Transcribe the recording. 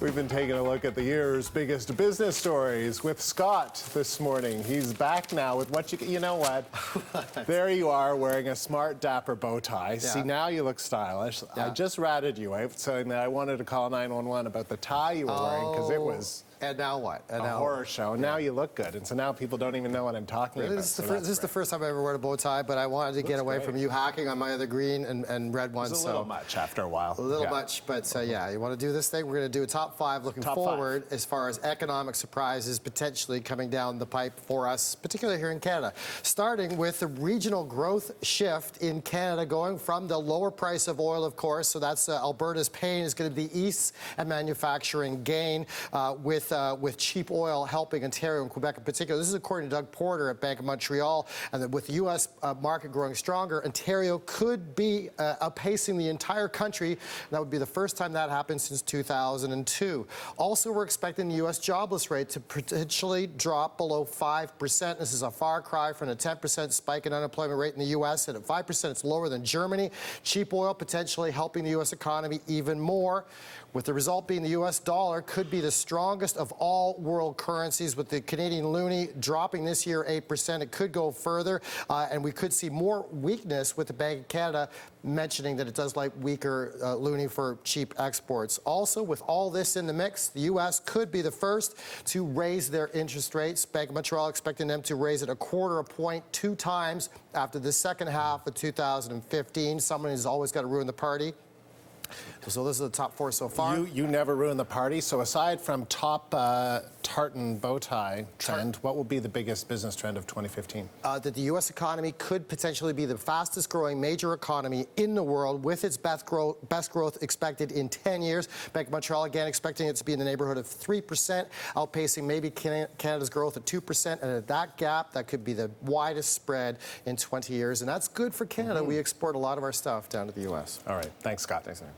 We've been taking a look at the year's biggest business stories with Scott this morning. He's back now with what you know what? There you are wearing a smart, dapper bow tie. Yeah. See, now you look stylish. Yeah. I just ratted you out saying that I wanted to call 911 about the tie you were wearing because it was... And now what? A horror show. And now you look good. And so now people don't even know what I'm talking about. This is the first time I ever worn a bow tie, but I wanted to get away from you hacking on my other green and red ones. It's a little much after a while. A little much, but yeah, you want to do this thing? We're going to do a top 5 looking forward as far as economic surprises potentially coming down the pipe for us, particularly here in Canada. Starting with the regional growth shift in Canada, going from the lower price of oil, of course, so that's Alberta's pain is going to be the East and manufacturing gain with cheap oil helping Ontario and Quebec in particular. This is according to Doug Porter at Bank of Montreal, and that with the U.S. Market growing stronger, Ontario could be outpacing the entire country. That would be the first time that happened since 2002. Also, we're expecting the U.S. jobless rate to potentially drop below 5%. This is a far cry from a 10% spike in unemployment rate in the U.S., and at 5%, it's lower than Germany. Cheap oil potentially helping the U.S. economy even more, with the result being the U.S. dollar could be the strongest of all world currencies, with the Canadian loonie dropping this year 8%. It could go further, and we could see more weakness with the Bank of Canada mentioning that it does like weaker loonie for cheap exports. Also, with all this in the mix, the U.S. could be the first to raise their interest rates. Bank of Montreal expecting them to raise it 1/4 point 2 times after the second half of 2015. Someone has always got to ruin the party. So those are the top 4 so far. You never ruin the party. So aside from top tartan bow tie trend, what will be the biggest business trend of 2015? That the U.S. economy could potentially be the fastest growing major economy in the world, with its best growth expected in 10 years. Bank of Montreal again expecting it to be in the neighborhood of 3%, outpacing maybe Canada's growth at 2%. And at that gap, that could be the widest spread in 20 years. And that's good for Canada. We export a lot of our stuff down to the U.S. All right. Thanks, Scott. Thanks, Aaron.